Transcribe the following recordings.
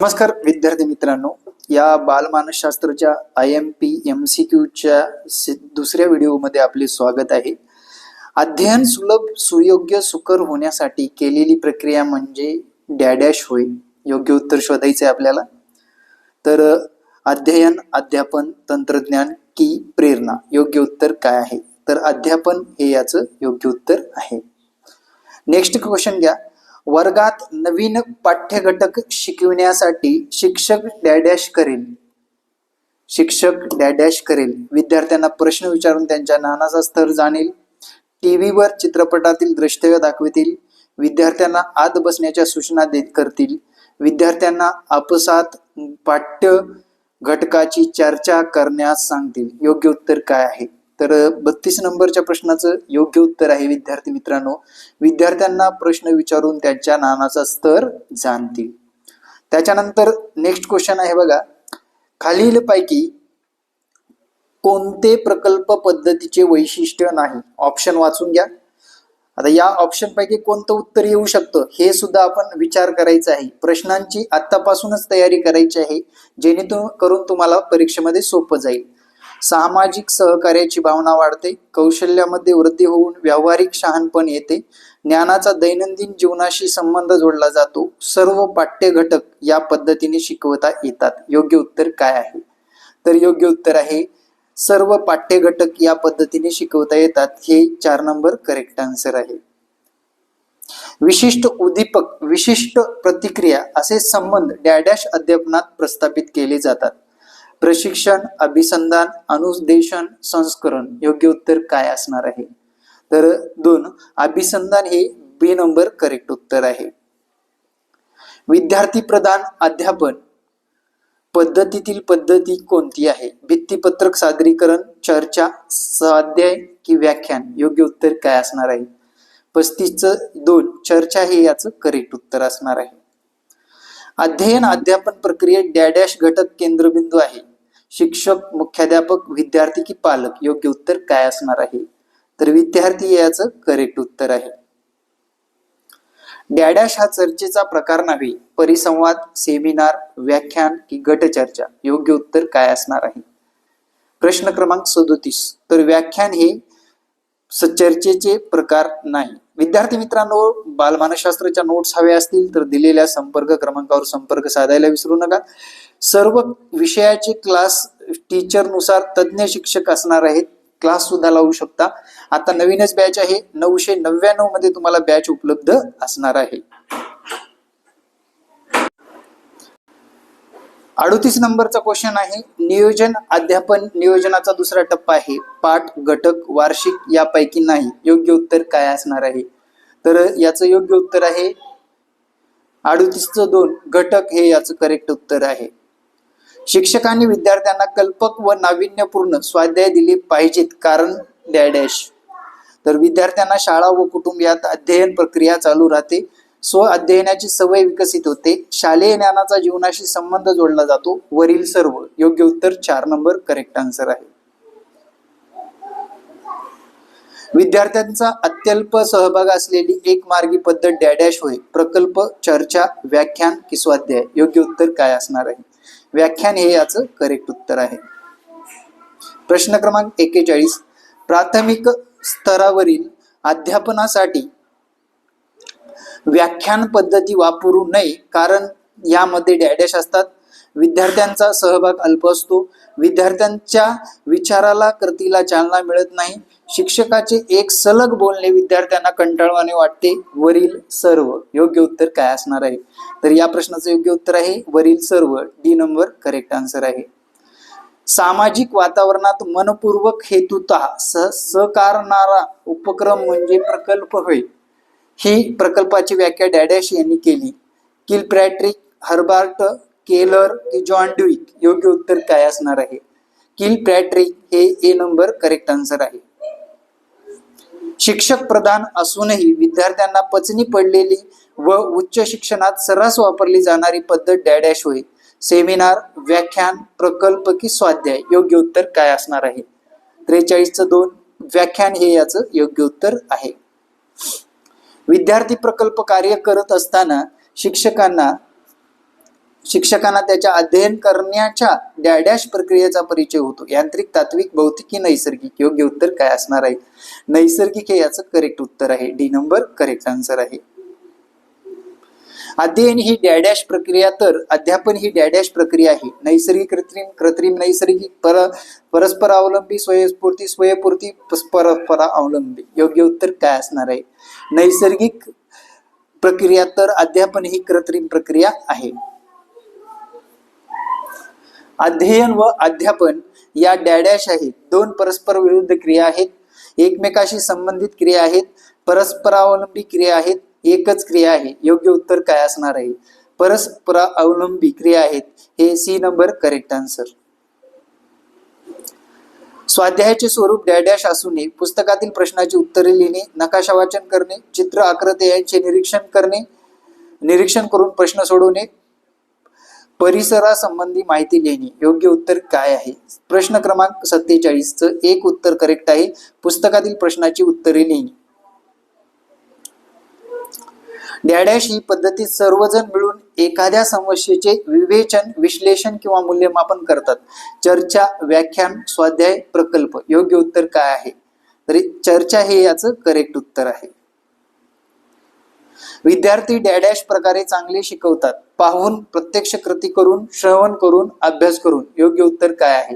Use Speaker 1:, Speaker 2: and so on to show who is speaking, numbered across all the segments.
Speaker 1: नमस्कार विद्यार्थी मित्रांनो, या बालमानसशास्त्राच्या IMP MCQ दुसऱ्या व्हिडिओमध्ये आपले स्वागत आहे. अध्ययन सुलभ सुयोग्य सुकर होण्यासाठी केलेली प्रक्रिया म्हणजे डॅडॅश होय. योग्य उत्तर शोधायचे आपल्याला. तर अध्ययन, अध्यापन, तंत्रज्ञान की प्रेरणा, योग्य उत्तर काय आहे? तर अध्यापन हे याचं योग्य उत्तर आहे. नेक्स्ट क्वेश्चन घ्या. वर्गात नवीन पाठ्यघटक शिकविण्यासाठी शिक्षक डॅडॅश करेल. शिक्षक डॅडॅश करेल. विद्यार्थ्यांना प्रश्न विचारून त्यांच्या ज्ञानाचा स्तर जाणेल. टीव्हीवर चित्रपटातील दृश्य दाखवतील. विद्यार्थ्यांना आत बसण्याच्या सूचना करतील. विद्यार्थ्यांना आपसात पाठ्य घटकाची चर्चा करण्यास सांगतील. योग्य उत्तर काय आहे? तर 32 नंबरच्या प्रश्नाचं योग्य उत्तर आहे विद्यार्थी मित्रांनो, विद्यार्थ्यांना प्रश्न विचारून त्यांच्या ज्ञानाचा स्तर जाणतील. त्याच्यानंतर नेक्स्ट क्वेश्चन आहे बघा. खालीलपैकी कोणते प्रकल्प पद्धतीचे वैशिष्ट्य नाही? ऑप्शन वाचून घ्या. आता या ऑप्शन पैकी कोणतं उत्तर येऊ शकतं हे सुद्धा आपण विचार करायचं आहे. प्रश्नांची आतापासूनच तयारी करायची आहे, जेणेकरून तुम्हाला परीक्षेमध्ये सोपं जाईल. सामाजिक सहकार्याची भावना वाढते. कौशल्यामध्ये वृद्धी होऊन व्यावहारिक शहाणपण येते. ज्ञानाचा दैनंदिन जीवनाशी संबंध जोडला जातो. सर्व पाठ्य घटक या पद्धतीने शिकवता येतात. योग्य उत्तर काय आहे? तर योग्य उत्तर आहे सर्व पाठ्य घटक या पद्धतीने शिकवता येतात. हे 4 नंबर करेक्ट आन्सर आहे. विशिष्ट उद्दीपक, विशिष्ट प्रतिक्रिया असे संबंध डॅडॅश अध्यापनात प्रस्थापित केले जातात. प्रशिक्षण, अभिसंधान, अनुदेशन, संस्करण. योग्य उत्तर काय असणार आहे? तर 2 अभिसंधान हे बी नंबर करेक्ट उत्तर आहे. विद्यार्थी प्रधान अध्यापन पद्धतीतील पद्धती कोणती आहे? भित्तीपत्रक, सादरीकरण, चर्चा, स्वाध्याय की व्याख्यान? योग्य उत्तर काय असणार आहे? 35-2 चर्चा हे याचं करेक्ट उत्तर असणार आहे. अध्ययन अध्यापन प्रक्रियेत डॅडॅश घटक केंद्रबिंदू आहे. शिक्षक, मुख्याध्यापक, विद्यार्थी की पालक? योग्य उत्तर काय असणार आहे? तर विद्यार्थी याचं करेक्ट उत्तर आहे. डॅडॅश हा चर्चेचा प्रकार नव्हे. परिसंवाद, सेमिनार, व्याख्यान की गट चर्चा? योग्य उत्तर काय असणार आहे? प्रश्न क्रमांक 37. तर व्याख्यान हे चर्चेचे प्रकार नाही. विद्यार्थी मित्रांनो, बालमानसशास्त्राच्या नोट्स हव्या असतील तर दिलेल्या संपर्क क्रमांकावर संपर्क साधायला विसरू नका. सर्व विषयाचे क्लास टीचर नुसार तज्ञ शिक्षक असणार आहेत. क्लास सुद्धा लावू शकता. आता नवीनच बॅच आहे. 999 मध्ये तुम्हाला बॅच उपलब्ध असणार आहे. 38 नंबरचा क्वेश्चन आहे. नियोजन अध्यापन नियोजनाचा दुसरा टप्पा आहे. पाठ, घटक, वार्षिक यापैकी नाही. योग्य उत्तर काय असणार आहे? तर याचं योग्य उत्तर आहे 38-2 घटक हे याचं करेक्ट उत्तर आहे. शिक्षकांनी विद्यार्थ्यांना कल्पक व नाविन्यपूर्ण स्वाध्याय दिले पाहिजेत, कारण डॅडॅश. तर विद्यार्थ्यांना शाळा व कुटुंबात अध्ययन प्रक्रिया चालू राहते. स्व अध्ययनाची सवय विकसित होते. शालेय ज्ञानाचा जीवनाशी संबंध जोडला जातो. वरील सर्व. योग्य उत्तर 4 नंबर करेक्ट आन्सर आहे. विद्यार्थ्यांचा अत्यल्प सहभाग असलेली एक मार्गी पद्धत डॅडॅश होय. प्रकल्प, चर्चा, व्याख्यान की स्वाध्याय? योग्य उत्तर काय असणार आहे? व्याख्यान हे याचं करेक्ट उत्तर आहे. प्रश्न क्रमांक 41. प्राथमिक स्तरावरील अध्यापनासाठी व्याख्यान पद्धती वापरू नये, कारण यामध्ये डॅडॅश असतात. विद्यार्थ्यांचा सहभाग अल्प असतो. विद्यार्थ्यांच्या विचाराला, कृतीला चालना मिळत नाही. शिक्षकाचे एक सलग बोलणे विद्यार्थ्यांना कंटाळवाणे वाटते. वरील सर्व. योग्य उत्तर काय असणार आहे? तर या प्रश्नाचं योग्य उत्तर आहे वरील सर्व. डी नंबर करेक्ट आन्सर आहे. सामाजिक वातावरणात मनपूर्वक हेतुतः सहकारणारा उपक्रम म्हणजे प्रकल्प होय. ही प्रकल्पाची व्याख्या डॅडॅश यांनी केली. किलपॅट्रिक, हर्बर्ट केलर की जॉन ड्यूक? योग्य उत्तर काय असणार आहे? किलपॅट्रिक हे ए नंबर करेक्ट आन्सर आहे. शिक्षक प्रधान असूनही विद्यार्थ्यांना पचनी पडलेली व उच्च शिक्षणात सर्रास वापरली जाणारी पद्धत डॅडॅश होय. सेमिनार, व्याख्यान, प्रकल्प की स्वाध्याय? योग्य उत्तर काय असणार आहे? 43-2 व्याख्यान हे याचं योग्य उत्तर आहे. विद्यार्थी प्रकल्प कार्य करत असताना शिक्षकांना शिक्षकांना त्याच्या अध्ययन करण्याच्या डॅश प्रक्रियेचा परिचय होतो. यांत्रिक, तात्विक, भौतिक की नैसर्गिक? योग्य उत्तर काय असणार आहे? नैसर्गिक हे याचं करेक्ट उत्तर आहे. डी नंबर करेक्ट आन्सर आहे. अध्ययन ही डॅश प्रक्रिया तर अध्यापन ही डॅश प्रक्रिया आहे. नैसर्गिक, कृत्रिम, कृत्रिम नैसर्गिक, परस्पर अवलंबी, स्वयंस्फूर्ती, स्वयंपूर्ती, परस्पर अवलंबी? योग्य उत्तर काय असणार आहे? नैसर्गिक प्रक्रिया तर अध्यापन ही कृत्रिम प्रक्रिया आहे. अध्ययन व अध्यापन या डॅश आहेत. दोन परस्पर विरुद्ध क्रिया आहेत, एकमेकाशी संबंधित क्रिया आहेत, परस्परावलंबी क्रिया आहेत, एकच क्रिया आहे. योग्य उत्तर काय असणार आहे? परस्पर अवलंबी क्रिया आहेत. हे सी नंबर करेक्ट आन्सर. स्वाध्यायाचे स्वरूप डॅश असू नये. पुस्तकातील प्रश्नाची उत्तरे लिहिणे, नकाशा वाचन करणे, चित्र आकृती यांचे निरीक्षण करून प्रश्न सोडवणे, परिसरासंबंधी माहिती लिहिणे. योग्य उत्तर काय आहे? प्रश्न क्रमांक 47 चं एक उत्तर करेक्ट आहे. पुस्तकातील प्रश्नाची उत्तरे लिहिणे. डॅश ही पद्धती सर्वजण मिळून एखाद्या समस्येचे विवेचन, विश्लेषण किंवा मूल्यमापन करतात. चर्चा, व्याख्यान, स्वाध्याय, प्रकल्प. योग्य उत्तर काय आहे? तरी चर्चा हे याचं करेक्ट उत्तर आहे. विद्यार्थी डॅश प्रकारे चांगले शिकवतात. पाहून, प्रत्यक्ष कृती करून, श्रवण करून, अभ्यास करून. योग्य उत्तर काय आहे?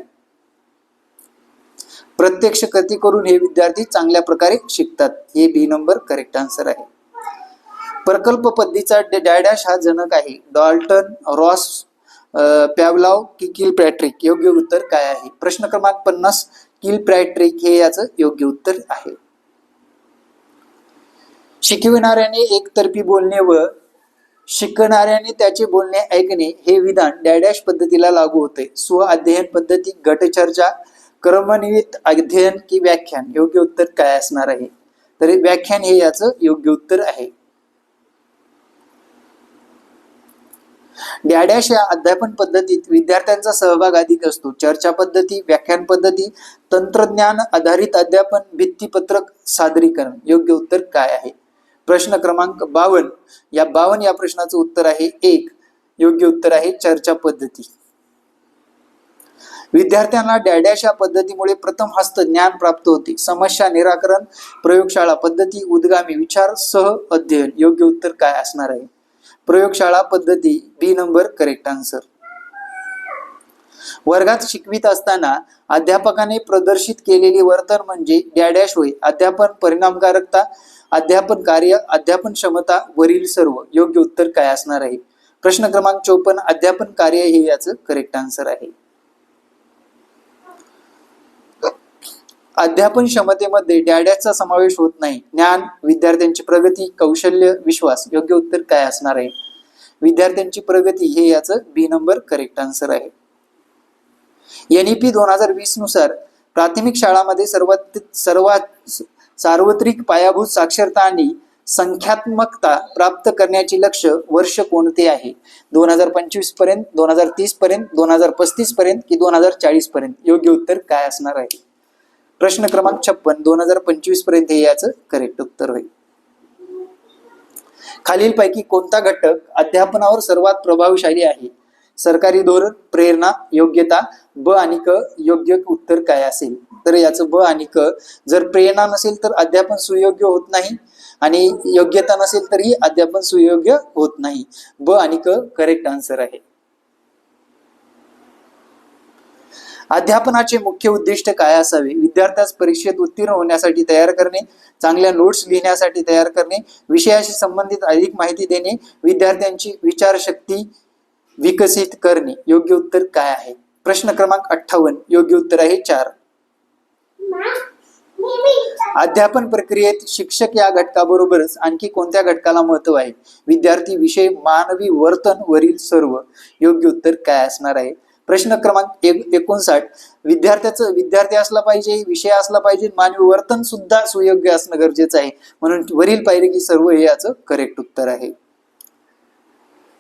Speaker 1: प्रत्यक्ष कृती करून हे विद्यार्थी चांगल्या प्रकारे शिकतात. हे बी नंबर करेक्ट आन्सर आहे. प्रकल्प पद्धतीचा डॅश हा जनक आहे. डॉल्टन, रॉस, पॅव्लॉव की किलपॅट्रिक? योग्य उत्तर काय आहे? प्रश्न क्रमांक 50 किलपॅट्रिक हे याचं योग्य उत्तर आहे. शिकविणाऱ्याने एकतर्फी बोलणे व शिकणाऱ्याने त्याचे बोलणे ऐकणे हे विधान डॅश पद्धतीला लागू होते. स्व अध्ययन पद्धती, गटचर्चा, क्रमनियमित अध्ययन की व्याख्यान? योग्य उत्तर काय असणार आहे? तर व्याख्यान हे याचं योग्य उत्तर आहे. डॅश या अध्यापन पद्धतीत विद्यार्थ्यांचा सहभाग अधिक असतो. चर्चा पद्धती, व्याख्यान पद्धती, तंत्रज्ञान आधारित अध्यापन, भित्तीपत्रक, सादरीकरण. योग्य उत्तर काय आहे? प्रश्न क्रमांक 52 या प्रश्नाचं उत्तर आहे 1. योग्य उत्तर आहे चर्चा पद्धती. विद्यार्थ्यांना डॅश या पद्धतीमुळे प्रथम हस्त ज्ञान प्राप्त होते. समस्या निराकरण, प्रयोगशाळा पद्धती, उद्गामी विचार, सह अध्ययन. योग्य उत्तर काय असणार आहे? प्रयोगशाळा पद्धती. बी नंबर करेक्ट आन्सर. वर्गात शिकवित असताना अध्यापकाने प्रदर्शित केलेली वर्तन म्हणजे डॅश होय. अध्यापन परिणामकारकता, अध्यापन कार्य, अध्यापन क्षमता, वरील सर्व. योग्य उत्तर काय असणार आहे? प्रश्न क्रमांक 54 अध्यापन कार्य हे याचं करेक्ट आन्सर आहे. अध्यापन क्षमतेमध्ये डॅशचा समावेश होत नाही. ज्ञान, विद्यार्थ्यांची प्रगती, कौशल्य, विश्वास. योग्य उत्तर काय असणार आहे? विद्यार्थ्यांची प्रगती हे याचं बी नंबर करेक्ट आन्सर आहे. NEP 2020 नुसार प्राथमिक शाळांमध्ये सर्वात सार्वत्रिक पायाभूत साक्षरता आणि संख्यात्मकता प्राप्त करण्याचे लक्ष्य वर्ष कोणते आहे? 2025 पर्यंत, 2030 पर्यंत, 2035 पर्यंत की 2040 पर्यंत? योग्य उत्तर काय असणार आहे? प्रश्न क्रमांक 56 2025 पर्यंत हे याचं करेक्ट उत्तर होईल. खालीलपैकी कोणता घटक अध्यापनावर सर्वात प्रभावशाली आहे? सरकारी धोरण, प्रेरणा, योग्यता. ब आणि क. योग्य उत्तर काय असेल? तर याचं ब आणि क. जर प्रेरणा नसेल तर अध्यापन सुयोग्य होत नाही आणि योग्यता नसेल तरी अध्यापन सुयोग्य होत नाही. ब आणि क करेक्ट आन्सर आहे. अध्यापनाचे मुख्य उद्दिष्ट काय असावे? विद्यार्थ्यास परीक्षेत उत्तीर्ण होण्यासाठी तयार करणे, चांगल्या नोट्स लिहिण्यासाठी तयार करणे, विषयाशी संबंधित अधिक माहिती देणे, विद्यार्थ्यांची विचारशक्ती विकसित करणे. योग्य उत्तर काय आहे? प्रश्न क्रमांक 58 योग्य उत्तर आहे 4. अध्यापन प्रक्रियेत शिक्षक या घटकाबरोबरच आणखी कोणत्या घटकाला महत्व आहे? विद्यार्थी, विषय, मानवी वर्तन, वरील सर्व. योग्य उत्तर काय असणार आहे? प्रश्न क्रमांक 59 विद्यार्थी असला पाहिजे, विषय असला पाहिजे, मानवी वर्तन सुद्धा सुयोग्य असणं गरजेचं आहे. म्हणून वरील पैकी सर्व हे याचं करेक्ट उत्तर आहे.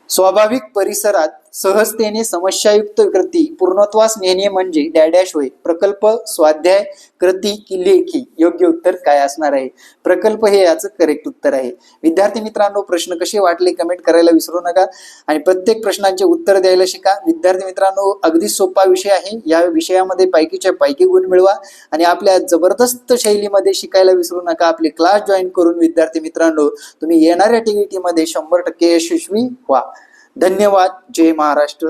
Speaker 1: स्वाभाविक परिसरात सहजतेने समस्यायुक्त कृती पूर्णत्वास नेणे म्हणजे डॅडॅश होय. प्रकल्प, स्वाध्याय, कृती की लेखी? योग्य उत्तर काय असणार आहे? प्रकल्प हे याचं करेक्ट उत्तर आहे. विद्यार्थी मित्रांनो, प्रश्न कसे वाटले कमेंट करायला विसरू नका आणि प्रत्येक प्रश्नांचे उत्तर द्यायला शिका. विद्यार्थी मित्रांनो, अगदी सोपा विषय आहे. या विषयामध्ये पैकीच्या पैकी गुण मिळवा आणि आपल्या जबरदस्त शैलीमध्ये शिकायला विसरू नका. आपले क्लास जॉईन करून विद्यार्थी मित्रांनो, तुम्ही येणाऱ्या TVT मध्ये 100% यशस्वी व्हा. धन्यवाद. जय महाराष्ट्र.